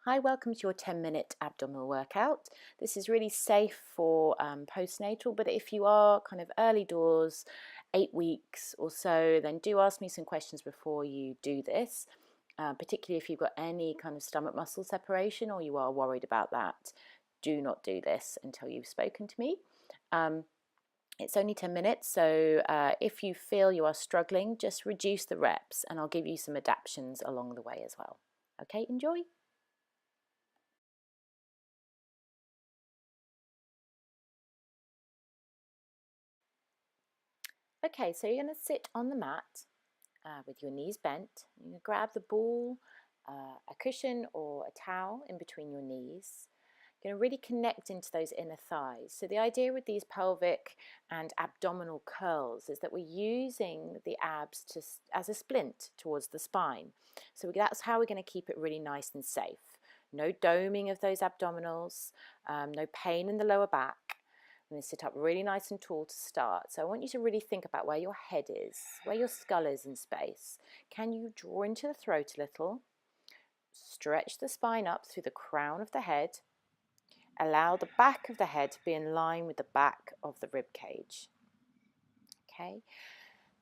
Hi, welcome to your 10-minute abdominal workout. This is really safe for postnatal, but if you are kind of early doors, 8 weeks or so, then do ask me some questions before you do this, particularly if you've got any kind of stomach muscle separation or you are worried about that. Do not do this until you've spoken to me. It's only 10 minutes, so if you feel you are struggling, just reduce the reps and I'll give you some adaptions along the way as well. Okay, enjoy. Okay, so you're going to sit on the mat with your knees bent. You're going to grab the ball, a cushion or a towel in between your knees. You're going to really connect into those inner thighs. So the idea with these pelvic and abdominal curls is that we're using the abs as a splint towards the spine. So that's how we're going to keep it really nice and safe. No doming of those abdominals, no pain in the lower back. I'm going to sit up really nice and tall to start. So I want you to really think about where your head is, where your skull is in space. Can you draw into the throat a little? Stretch the spine up through the crown of the head. Allow the back of the head to be in line with the back of the rib cage. Okay.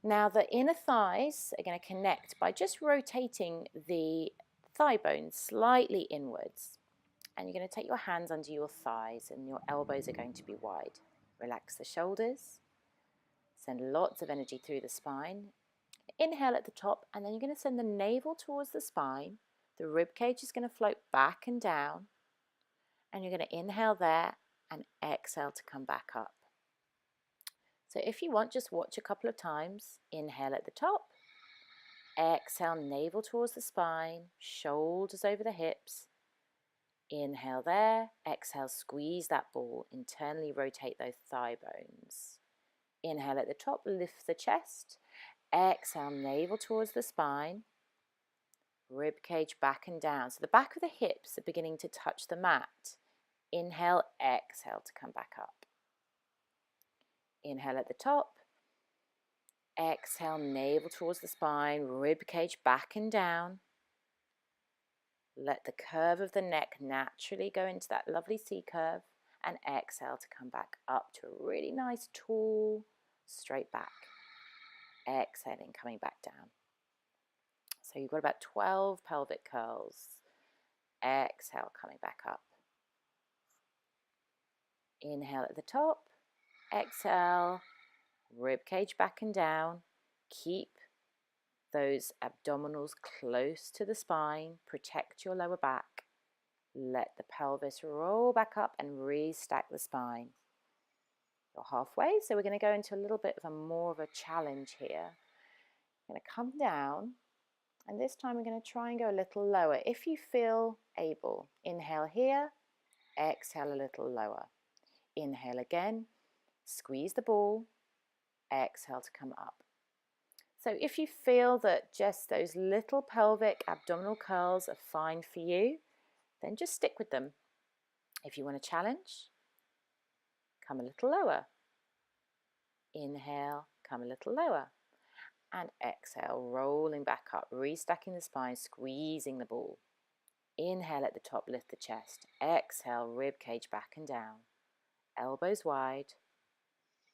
Now the inner thighs are going to connect by just rotating the thigh bones slightly inwards. And you're going to take your hands under your thighs and your elbows are going to be wide. Relax the shoulders. Send lots of energy through the spine. Inhale at the top and then you're going to send the navel towards the spine. The rib cage is going to float back and down. And you're going to inhale there and exhale to come back up. So if you want, just watch a couple of times. Inhale at the top. Exhale, navel towards the spine, shoulders over the hips. Inhale there, exhale, squeeze that ball, internally rotate those thigh bones. Inhale at the top, lift the chest. Exhale, navel towards the spine. Rib cage back and down. So the back of the hips are beginning to touch the mat. Inhale, exhale to come back up. Inhale at the top. Exhale, navel towards the spine, rib cage back and down. Let the curve of the neck naturally go into that lovely C curve and exhale to come back up to a really nice tall straight back. Exhaling, coming back down. So you've got about 12 pelvic curls. Exhale, coming back up. Inhale at the top. Exhale, rib cage back and down. Keep those abdominals close to the spine. Protect your lower back. Let the pelvis roll back up and restack the spine. You're halfway, so we're going to go into a little bit of more of a challenge here. I'm going to come down, and this time we're going to try and go a little lower. If you feel able, inhale here, exhale a little lower. Inhale again, squeeze the ball, exhale to come up. So if you feel that just those little pelvic abdominal curls are fine for you, then just stick with them. If you want to challenge, come a little lower. Inhale, come a little lower. And exhale, rolling back up, restacking the spine, squeezing the ball. Inhale at the top, lift the chest. Exhale, rib cage back and down. Elbows wide.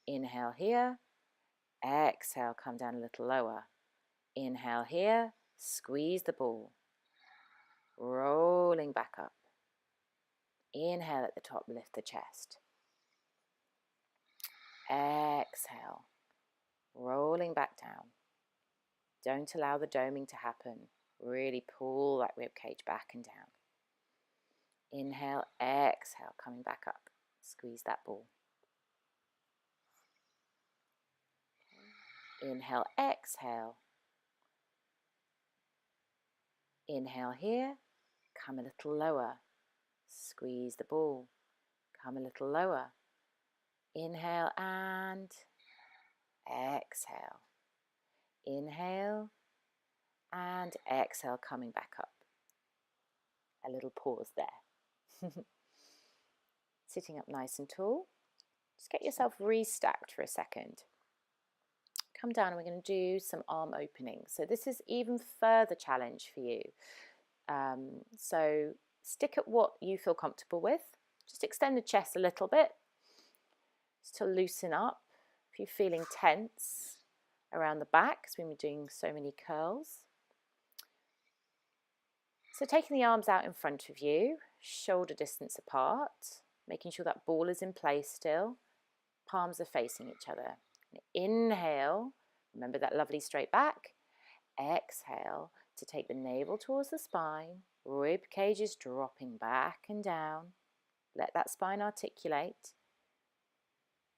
Inhale here. Exhale, come down a little lower. Inhale here, squeeze the ball. Rolling back up. Inhale at the top, lift the chest. Exhale, rolling back down. Don't allow the doming to happen. Really pull that rib cage back and down. Inhale, exhale, coming back up. Squeeze that ball. Inhale, exhale. Inhale here, come a little lower. Squeeze the ball. Come a little lower. Inhale and exhale. Inhale and exhale, coming back up. A little pause there. Sitting up nice and tall. Just get yourself restacked for a second. Come down and we're going to do some arm openings. So this is even further challenge for you. So Stick at what you feel comfortable with. Just extend the chest a little bit, just to loosen up if you're feeling tense around the back, because we've been doing so many curls. So taking the arms out in front of you, shoulder distance apart, making sure that ball is in place still, palms are facing each other. Inhale, remember that lovely straight back. Exhale to take the navel towards the spine, rib cage is dropping back and down. Let that spine articulate.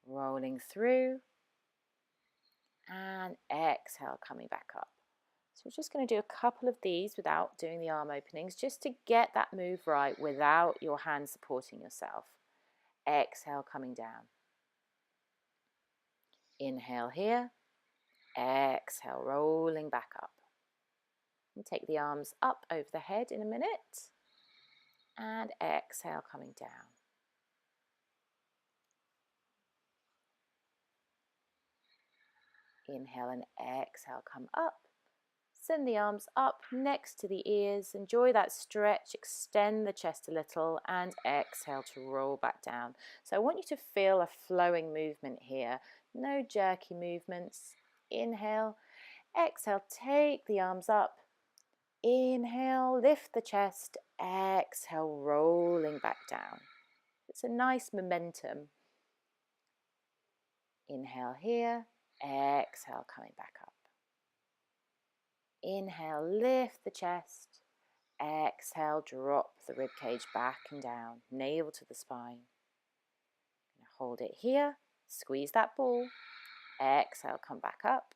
Rolling through, and exhale, coming back up. So we're just going to do a couple of these without doing the arm openings, just to get that move right without your hand supporting yourself. Exhale, coming down. Inhale here. Exhale, rolling back up. And take the arms up over the head in a minute. And exhale, coming down. Inhale and exhale, come up. Send the arms up next to the ears. Enjoy that stretch, extend the chest a little, and exhale to roll back down. So I want you to feel a flowing movement here. No jerky movements. Inhale, exhale, take the arms up. Inhale, lift the chest. Exhale, rolling back down. It's a nice momentum. Inhale here. Exhale, coming back up. Inhale, lift the chest. Exhale, drop the rib cage back and down, navel to the spine. Hold it here, squeeze that ball. Exhale, come back up.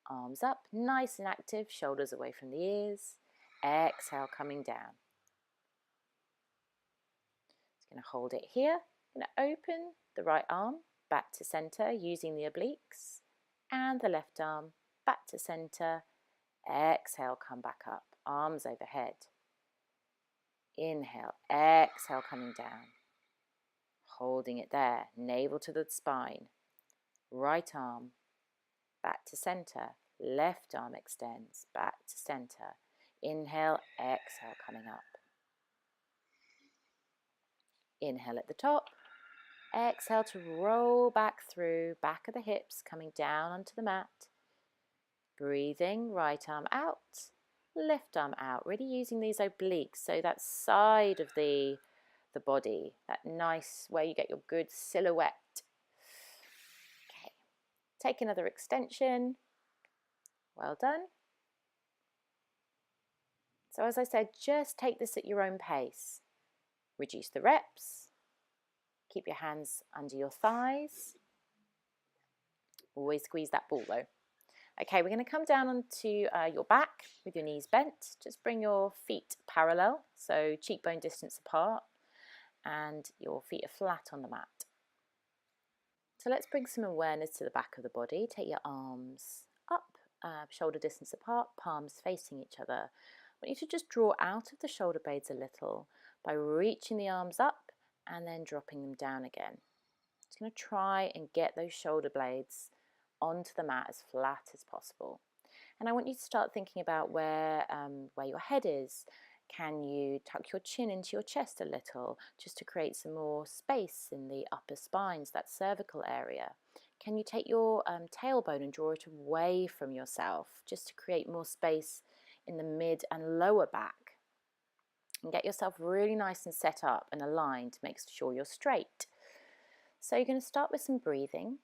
Arms up, nice and active, shoulders away from the ears. Exhale, coming down. Just going to hold it here. Going to open the right arm back to center using the obliques. And the left arm back to center. Exhale, come back up. Arms overhead. Inhale, exhale, coming down. Holding it there. Navel to the spine. Right arm back to center. Left arm extends back to center. Inhale, exhale, coming up. Inhale at the top. Exhale to roll back through, back of the hips, coming down onto the mat. Breathing, right arm out, left arm out. Really using these obliques, so that side of the body, that nice, where you get your good silhouette. Okay, take another extension. Well done. So as I said, just take this at your own pace. Reduce the reps. Keep your hands under your thighs. Always squeeze that ball though. Okay, we're going to come down onto your back with your knees bent. Just bring your feet parallel, so cheekbone distance apart, and your feet are flat on the mat. So let's bring some awareness to the back of the body. Take your arms up, shoulder distance apart, palms facing each other. I want you to just draw out of the shoulder blades a little by reaching the arms up and then dropping them down again. Just going to try and get those shoulder blades onto the mat as flat as possible. And I want you to start thinking about where your head is. Can you tuck your chin into your chest a little, just to create some more space in the upper spines, that cervical area? Can you take your tailbone and draw it away from yourself, just to create more space in the mid and lower back? And get yourself really nice and set up and aligned to make sure you're straight. So you're going to start with some breathing,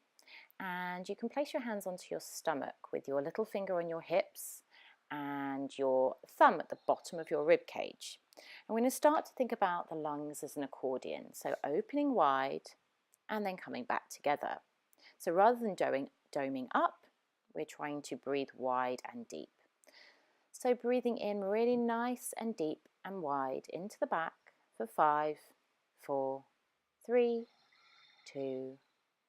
and you can place your hands onto your stomach with your little finger on your hips and your thumb at the bottom of your rib cage. And we're going to start to think about the lungs as an accordion, so opening wide and then coming back together. So rather than doming up, we're trying to breathe wide and deep. So breathing in really nice and deep and wide into the back for 5, 4, 3, 2,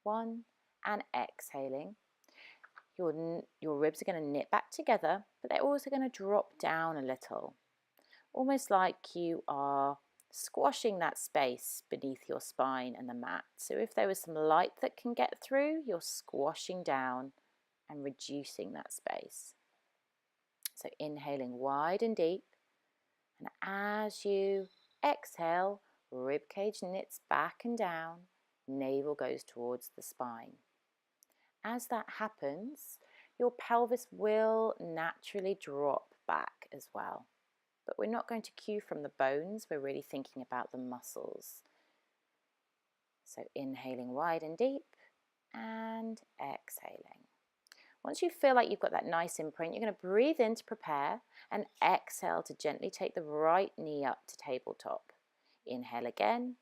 1, and exhaling. Your ribs are going to knit back together, but they're also going to drop down a little, almost like you are squashing that space beneath your spine and the mat. So if there was some light that can get through, you're squashing down and reducing that space. So inhaling wide and deep, And as you exhale, ribcage knits back and down, navel goes towards the spine. As that happens, your pelvis will naturally drop back as well. But we're not going to cue from the bones, we're really thinking about the muscles. So inhaling wide and deep and exhaling. Once you feel like you've got that nice imprint, you're going to breathe in to prepare and exhale to gently take the right knee up to tabletop. Inhale again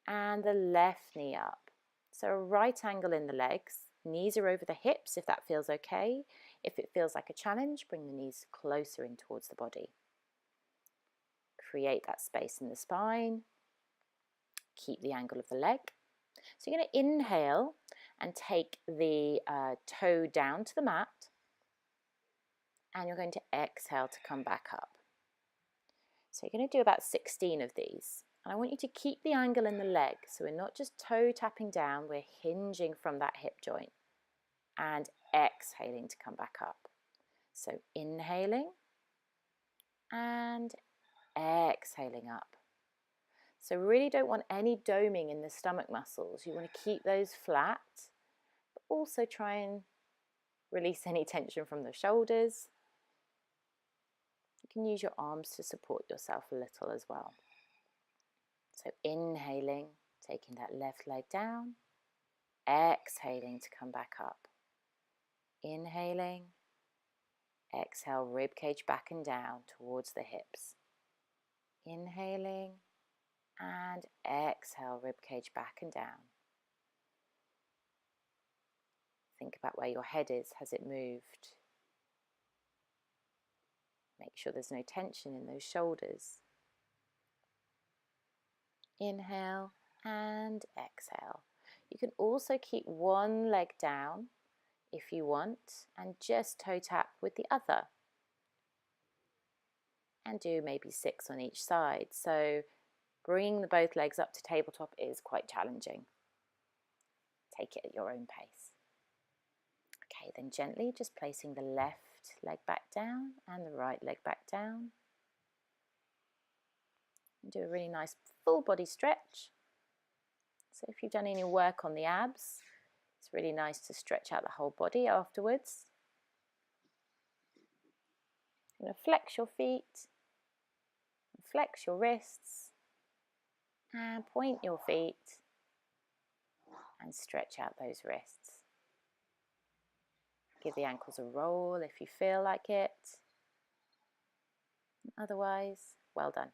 and the left knee up. So a right angle in the legs, knees are over the hips if that feels okay. If it feels like a challenge, bring the knees closer in towards the body. Create that space in the spine. Keep the angle of the leg. So you're going to inhale and take the toe down to the mat, and you're going to exhale to come back up. So you're going to do about 16 of these. And I want you to keep the angle in the leg, so we're not just toe tapping down, we're hinging from that hip joint and exhaling to come back up. So inhaling and exhaling up. So really don't want any doming in the stomach muscles. You want to keep those flat, but also try and release any tension from the shoulders. You can use your arms to support yourself a little as well. So inhaling, taking that left leg down, exhaling to come back up. Inhaling, exhale, rib cage back and down towards the hips. Inhaling and exhale, rib cage back and down. Think about where your head is. Has it moved? Make sure there's no tension in those shoulders. Inhale and exhale. You can also keep one leg down if you want and just toe tap with the other. And do maybe 6 on each side. So bringing both legs up to tabletop is quite challenging. Take it at your own pace. Okay, then gently just placing the left leg back down and the right leg back down. And do a really nice full body stretch. So if you've done any work on the abs, it's really nice to stretch out the whole body afterwards. You're going to flex your feet, flex your wrists, and point your feet and stretch out those wrists. Give the ankles a roll if you feel like it. Otherwise, well done.